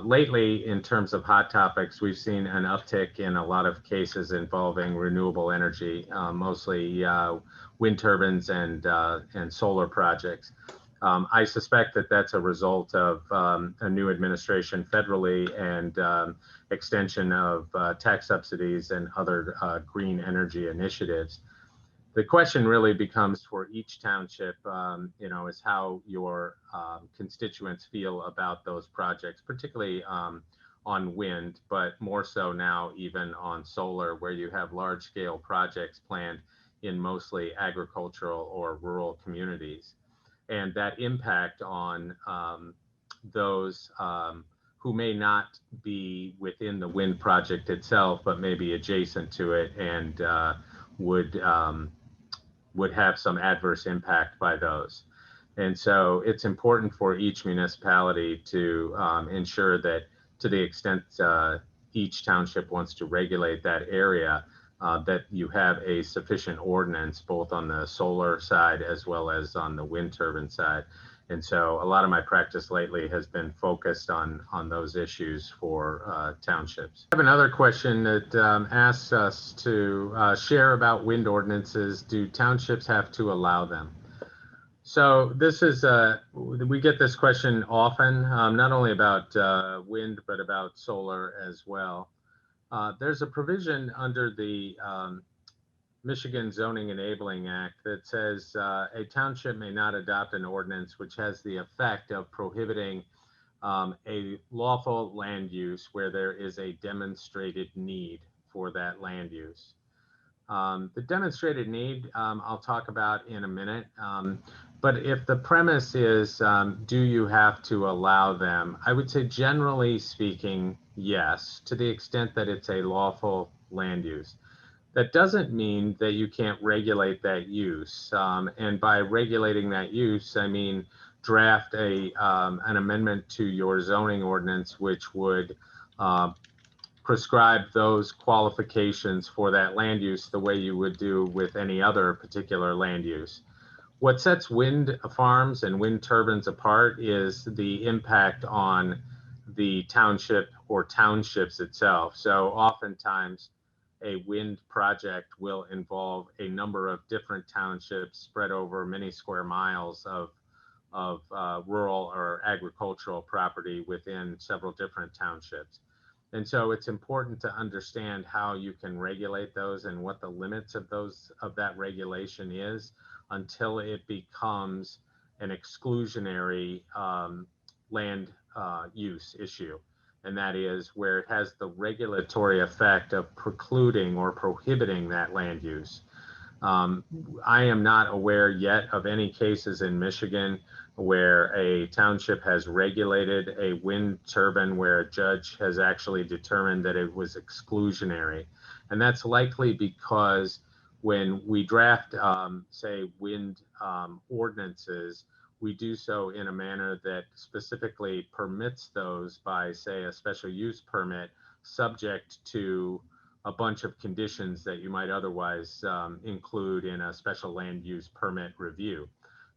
Lately, in terms of hot topics, we've seen an uptick in a lot of cases involving renewable energy, mostly wind turbines and solar projects. I suspect that that's a result of a new administration federally and extension of tax subsidies and other green energy initiatives. The question really becomes for each township, is how your constituents feel about those projects, particularly on wind, but more so now even on solar, where you have large scale projects planned in mostly agricultural or rural communities. And that impact on those who may not be within the wind project itself, but maybe adjacent to it and would have some adverse impact by those. And so it's important for each municipality to ensure that, to the extent each township wants to regulate that area, that you have a sufficient ordinance both on the solar side as well as on the wind turbine side. And so a lot of my practice lately has been focused on those issues for townships. I have another question that asks us to share about wind ordinances. Do townships have to allow them? So this is, we get this question often, not only about wind, but about solar as well. There's a provision under the Michigan Zoning Enabling Act that says a township may not adopt an ordinance which has the effect of prohibiting a lawful land use where there is a demonstrated need for that land use. The demonstrated need I'll talk about in a minute, but if the premise is do you have to allow them, I would say generally speaking, yes, to the extent that it's a lawful land use. That doesn't mean that you can't regulate that use. And by regulating that use, I mean draft an amendment to your zoning ordinance, which would prescribe those qualifications for that land use the way you would do with any other particular land use. What sets wind farms and wind turbines apart is the impact on the township or townships itself. So oftentimes, a wind project will involve a number of different townships spread over many square miles of rural or agricultural property within several different townships. And so it's important to understand how you can regulate those and what the limits of that regulation is until it becomes an exclusionary land use issue. And that is where it has the regulatory effect of precluding or prohibiting that land use. I am not aware yet of any cases in Michigan where a township has regulated a wind turbine where a judge has actually determined that it was exclusionary. And that's likely because when we draft, say, wind ordinances, we do so in a manner that specifically permits those by, say, a special use permit subject to a bunch of conditions that you might otherwise include in a special land use permit review.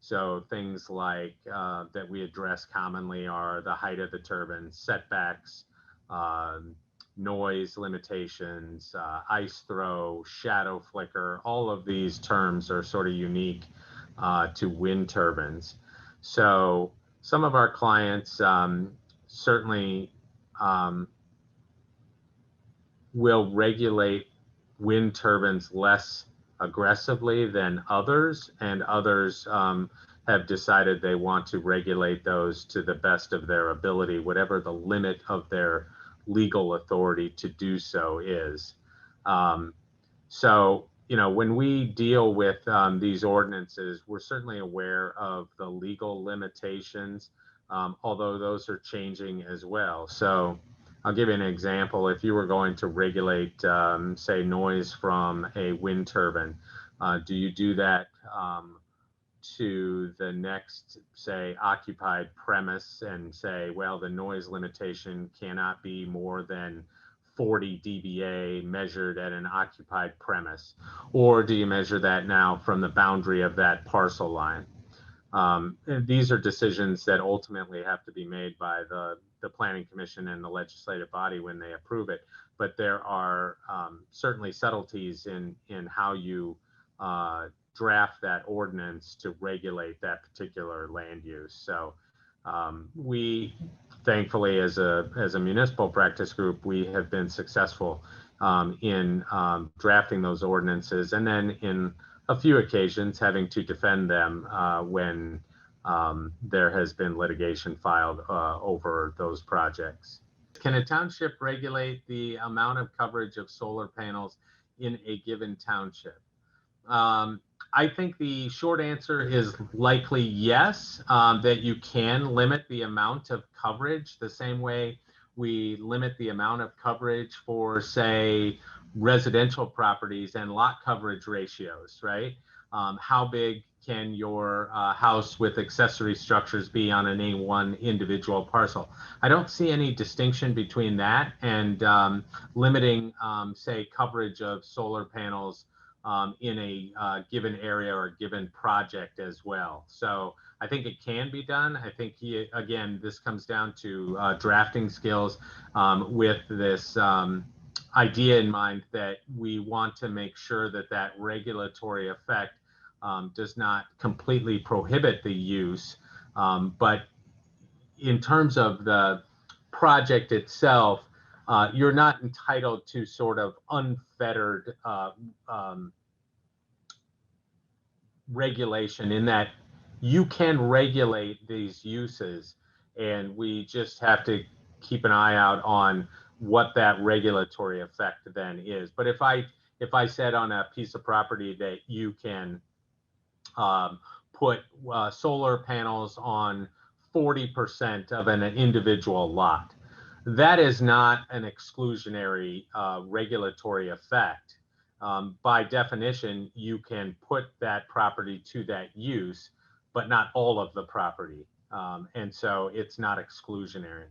So things like that we address commonly are the height of the turbine, setbacks, noise limitations, ice throw, shadow flicker. All of these terms are sort of unique to wind turbines. So some of our clients certainly will regulate wind turbines less aggressively than others, and others have decided they want to regulate those to the best of their ability, whatever the limit of their legal authority to do so is. So, when we deal with these ordinances, we're certainly aware of the legal limitations, although those are changing as well. So I'll give you an example. If you were going to regulate, say, noise from a wind turbine, do you do that to the next, say, occupied premise and say, well, the noise limitation cannot be more than 40 dBA measured at an occupied premise? Or do you measure that now from the boundary of that parcel line? And these are decisions that ultimately have to be made by the the Planning Commission and the legislative body when they approve it. But there are certainly subtleties in how you draft that ordinance to regulate that particular land use. So we, thankfully, as a municipal practice group, we have been successful in drafting those ordinances, and then in a few occasions having to defend them when there has been litigation filed over those projects. Can a township regulate the amount of coverage of solar panels in a given township? I think the short answer is likely yes, that you can limit the amount of coverage the same way we limit the amount of coverage for, say, residential properties and lot coverage ratios, right? How big can your house with accessory structures be on any one individual parcel? I don't see any distinction between that and limiting, say, coverage of solar panels in a given area or given project as well. So I think it can be done. I think, again, this comes down to drafting skills with this idea in mind that we want to make sure that that regulatory effect does not completely prohibit the use. But in terms of the project itself, you're not entitled to sort of unfettered regulation, in that you can regulate these uses, and we just have to keep an eye out on what that regulatory effect then is. But if I said on a piece of property that you can put solar panels on 40% of an individual lot, that is not an exclusionary regulatory effect. By definition, you can put that property to that use, but not all of the property. And so it's not exclusionary.